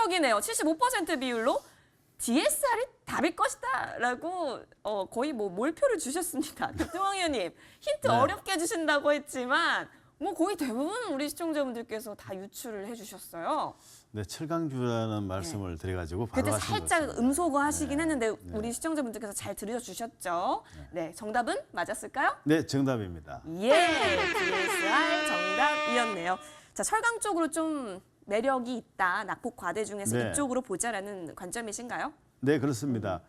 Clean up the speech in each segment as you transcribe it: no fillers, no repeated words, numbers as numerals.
극적이네요. 75% 비율로 DSR이 답일 것이다라고 거의 뭐 몰표를 주셨습니다. 급등왕 의원님 힌트 네. 어렵게 주신다고 했지만 뭐 거의 대부분 우리 시청자분들께서 다 유출을 해주셨어요. 네, 철강주라는 말씀을 드려가지고 바로 그때 하신 살짝 것입니다. 음소거 하시긴 네. 했는데 네. 우리 시청자분들께서 잘 들으셔주셨죠? 네, 정답은 맞았을까요? 네, 정답입니다. 예, DSR 정답이었네요. 자, 철강 쪽으로 좀 매력이 있다. 낙폭 과대 중에서 네. 이쪽으로 보자라는 관점이신가요? 네, 그렇습니다.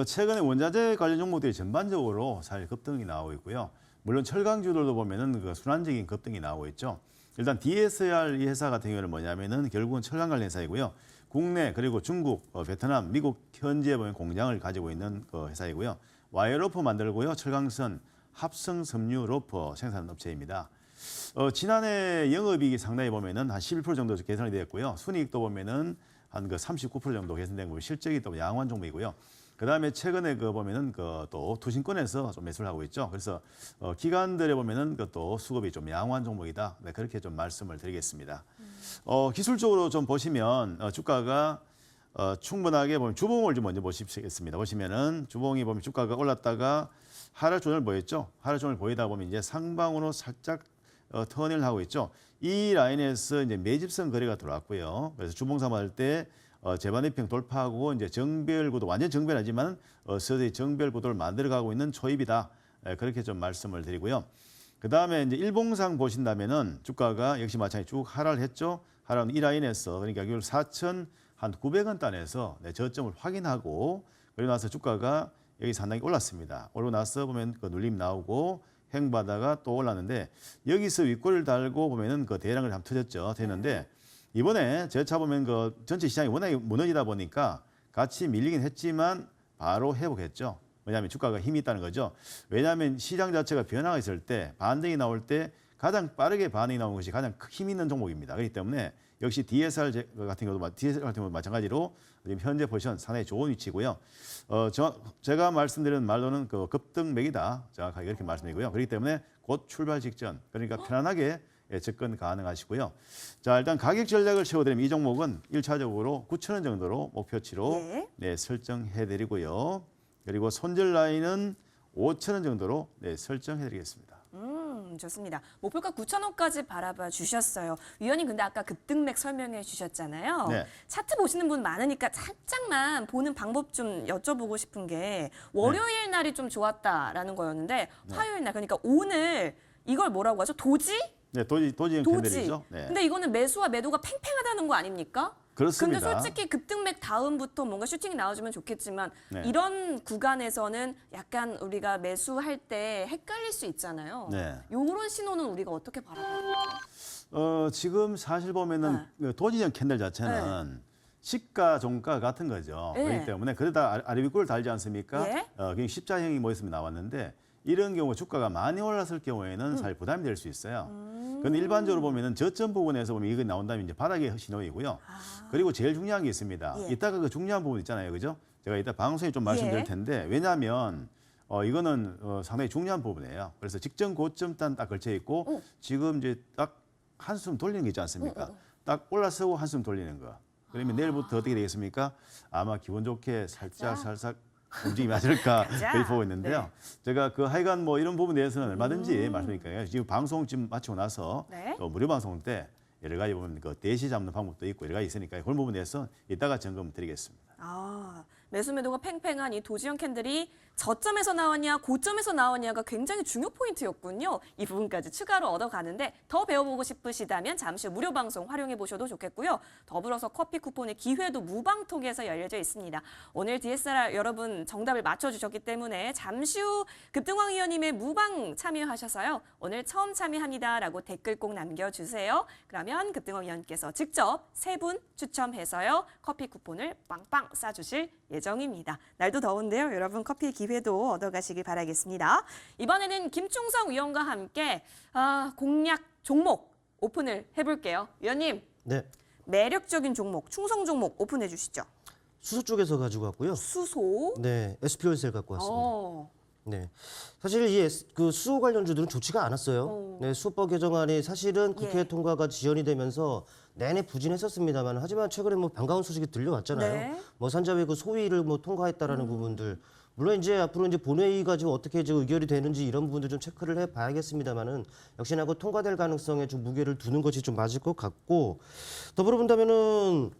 최근에 원자재 관련 종목들이 전반적으로 사실 급등이 나오고 있고요. 물론 철강주들도 보면은 그 순환적인 급등이 나오고 있죠. 일단 DSR 이 회사 같은 경우는 뭐냐면은 결국은 철강 관련 회사이고요. 국내 그리고 중국, 베트남, 미국 현지에 보면 공장을 가지고 있는 그 회사이고요. 와이어 로퍼 만들고요. 철강선, 합성 섬유 로퍼 생산 업체입니다. 지난해 영업이익이 상당히 보면은 한 11% 정도 개선이 되었고요. 순이익도 보면은 한 그 39% 정도 개선된 거고 실적이 또 양호한 종목이고요. 그다음에 최근에 그 보면은 그 또 투신권에서 좀 매수를 하고 있죠. 그래서 기관들에 보면은 그또 수급이 좀 양호한 종목이다. 네, 그렇게 좀 말씀을 드리겠습니다. 기술적으로 좀 보시면 주가가 충분하게 보면 주봉을 좀 먼저 보시겠습니다. 보시면은 주봉이 보면 주가가 올랐다가 하락존을 보였죠. 하락존을 보이다 보면 이제 상방으로 살짝 턴을 하고 있죠. 이 라인에서 이제 매집선 거래가 들어왔고요. 그래서 주봉 삼을 때 재반대평 돌파하고 이제 정별 구도 완전 정별하지만 서서히 정별 구도를 만들어가고 있는 초입이다. 그렇게 좀 말씀을 드리고요. 그 다음에 이제 일봉상 보신다면은 주가가 역시 마찬가지 쭉 하락을 했죠. 하락은 이 라인에서 그러니까 결국 4,900원 단에서 저점을 확인하고 그리고 나서 주가가 여기 상당히 올랐습니다. 오르고 나서 보면 그 눌림 나오고 횡바다가 또 올랐는데 여기서 윗골을 달고 보면은 그 대량을 한번 터졌죠. 됐는데 이번에 저차 보면 그 전체 시장이 워낙에 무너지다 보니까 같이 밀리긴 했지만 바로 회복했죠. 왜냐하면 주가가 힘이 있다는 거죠. 왜냐하면 시장 자체가 변화가 있을 때 반등이 나올 때 가장 빠르게 반응이 나오는 것이 가장 힘 있는 종목입니다. 그렇기 때문에 역시 DSR 같은 경우도 마찬가지로 지금 현재 포지션 상당히 좋은 위치고요. 제가 말씀드리는 말로는 그 급등맥이다. 정확하게 이렇게 말씀드리고요. 그렇기 때문에 곧 출발 직전, 그러니까 편안하게 접근 가능하시고요. 자, 일단 가격 전략을 세워드리면 이 종목은 1차적으로 9,000원 정도로 목표치로 설정해드리고요. 그리고 손절 라인은 5,000원 정도로 설정해드리겠습니다. 좋습니다. 목표가 9,000원까지 바라봐 주셨어요. 위원님 근데 아까 급등맥 설명해 주셨잖아요. 네. 차트 보시는 분 많으니까 살짝만 보는 방법 좀 여쭤보고 싶은 게 월요일 날이 좀 좋았다라는 거였는데 화요일 날 그러니까 오늘 이걸 뭐라고 하죠? 도지? 네, 도지형 캔들이죠. 네. 근데 이거는 매수와 매도가 팽팽하다는 거 아닙니까? 그렇습니다. 근데 솔직히 급등맥 다음부터 뭔가 슈팅이 나와주면 좋겠지만 네. 이런 구간에서는 약간 우리가 매수할 때 헷갈릴 수 있잖아요. 네. 이런 신호는 우리가 어떻게 바라봐야 될까요? 지금 사실 보면은 그 도지형 캔들 자체는 시가 종가 같은 거죠. 네. 그렇기 때문에 그러다 아래 윗골을 달지 않습니까? 예. 그게 십자형이 모였으면 나왔는데 이런 경우 주가가 많이 올랐을 경우에는 사실 부담이 될 수 있어요. 그런데 일반적으로 보면은 저점 부분에서 보면 이거 나온다면 이제 바닥의 신호이고요. 그리고 제일 중요한 게 있습니다. 이따가 그 중요한 부분 있잖아요, 그죠? 제가 이따 방송에 좀 말씀드릴 텐데 왜냐하면 이거는 상당히 중요한 부분이에요. 그래서 직전 고점 딱 걸쳐 있고 지금 이제 딱 한숨 돌리는 게 있지 않습니까? 딱 올라서고 한숨 돌리는 거. 그러면 내일부터 어떻게 되겠습니까? 아마 기분 좋게 살짝 움직임이 맞을까 그렇게 보고 있는데요. 제가 그 하여간 뭐 이런 부분에 대해서는 얼마든지 말씀드릴게요. 지금 방송 지금 마치고 나서 또 무료 방송 때 여러 가지 보면 그 대시 잡는 방법도 있고 여러 가지 있으니까 그런 부분에 대해서 이따가 점검 드리겠습니다. 매수 매도가 팽팽한 이 도지형 캔들이 저점에서 나왔냐 고점에서 나왔냐가 굉장히 중요 포인트였군요. 이 부분까지 추가로 얻어가는데 더 배워보고 싶으시다면 잠시 후 무료 방송 활용해 보셔도 좋겠고요. 더불어서 커피 쿠폰의 기회도 무방톡에서 열려져 있습니다. 오늘 DSR 여러분 정답을 맞춰주셨기 때문에 잠시 후 급등왕 의원님의 무방 참여하셔서요. 오늘 처음 참여합니다라고 댓글 꼭 남겨주세요. 그러면 급등왕 의원께서 직접 3분 추첨해서요. 커피 쿠폰을 빵빵 쏴주실 예정입니다. 날도 더운데요. 여러분 커피의 기회도 얻어가시길 바라겠습니다. 이번에는 김충성 위원과 함께 공략 종목 오픈을 해볼게요. 위원님. 네. 매력적인 종목, 충성 종목 오픈해 주시죠. 수소 쪽에서 가지고 왔고요. 수소. 네, SPOS를 갖고 왔습니다. 네, 사실 그 수호 관련주들은 좋지가 않았어요. 네, 수호법 개정안이 사실은 국회 예. 통과가 지연이 되면서 내내 부진했었습니다만, 하지만 최근에 뭐 반가운 소식이 들려왔잖아요. 네. 뭐 산자위 그 소위를 뭐 통과했다라는 부분들. 물론 이제 앞으로 이제 본회의가 지금 어떻게 지금 의결이 되는지 이런 부분들 좀 체크를 해봐야겠습니다만은, 역시나 그 통과될 가능성에 좀 무게를 두는 것이 좀 맞을 것 같고, 더불어 본다면은.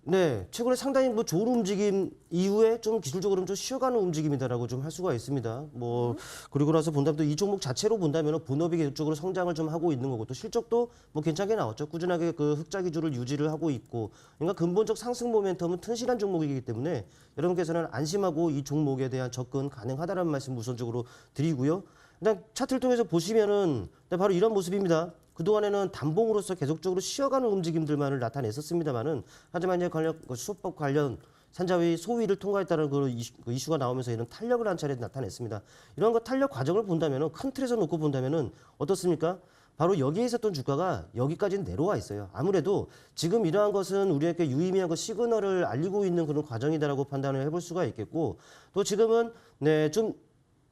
네, 최근에 상당히 뭐 좋은 움직임 이후에 좀 기술적으로 좀 쉬어가는 움직임이다라고 좀 할 수가 있습니다. 뭐 그리고 나서 본다면 또 이 종목 자체로 본다면 본업이 계속적으로 성장을 좀 하고 있는 거고, 또 실적도 뭐 괜찮게 나왔죠. 꾸준하게 그 흑자 기조를 유지를 하고 있고, 그러니까 근본적 상승 모멘텀은 튼실한 종목이기 때문에 여러분께서는 안심하고 이 종목에 대한 접근 가능하다라는 말씀 우선적으로 드리고요. 일단 차트를 통해서 보시면은 바로 이런 모습입니다. 그동안에는 단봉으로서 계속적으로 쉬어가는 움직임들만을 나타냈었습니다만은, 하지만 이제 수호법 관련 산자위 소위를 통과했다는 그 이슈가 나오면서 이런 탄력을 한 차례 나타냈습니다. 이런 거 탄력 과정을 본다면은, 큰 틀에서 놓고 본다면은 어떻습니까? 바로 여기에 있었던 주가가 여기까지는 내려와 있어요. 아무래도 지금 이러한 것은 우리에게 유의미한 그 시그널을 알리고 있는 그런 과정이다라고 판단을 해볼 수가 있겠고, 또 지금은 좀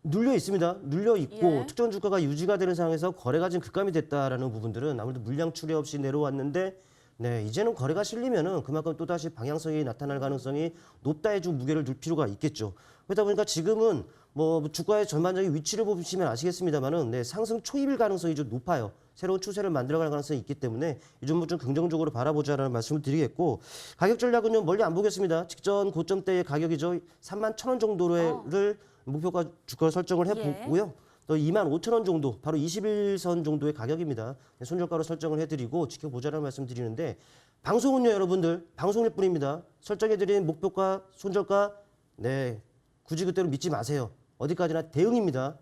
눌려 있습니다. 눌려 있고 예. 특정 주가가 유지가 되는 상황에서 거래가 지금 급감이 됐다라는 부분들은 아무래도 물량 출회 없이 내려왔는데, 네, 이제는 거래가 실리면은 그만큼 또 다시 방향성이 나타날 가능성이 높다에 좀 무게를 둘 필요가 있겠죠. 그러다 보니까 지금은 뭐 주가의 전반적인 위치를 보시면 아시겠습니다만은, 네, 상승 초입일 가능성이 좀 높아요. 새로운 추세를 만들어갈 가능성이 있기 때문에 이 종목 좀 긍정적으로 바라보자라는 말씀을 드리겠고, 가격 전략은요 멀리 안 보겠습니다. 직전 고점대의 가격이죠. 31,000원 정도를 목표가 주가 설정을 해보고요. 또 25,000원 정도, 바로 21선 정도의 가격입니다. 네, 손절가로 설정을 해드리고 지켜보자라는 말씀 드리는데, 방송은요 여러분들 방송일 뿐입니다. 설정해드린 목표가 손절가, 네, 굳이 그때로 믿지 마세요. 어디까지나 대응입니다.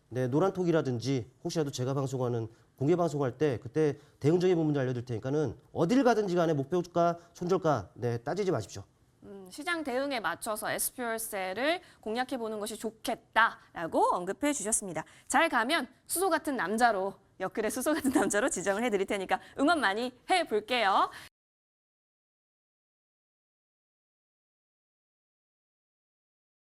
네, 노란톡이라든지 혹시라도 제가 방송하는 공개 방송할 때 그때 대응적인 부분을 알려드릴 테니까는 어딜 가든지 간에 목표가 손절가, 네, 따지지 마십시오. 시장 대응에 맞춰서 SPL셀을 공략해 보는 것이 좋겠다라고 언급해 주셨습니다. 잘 가면 수소 같은 남자로, 역클의 수소 같은 남자로 지정을 해드릴 테니까 응원 많이 해볼게요.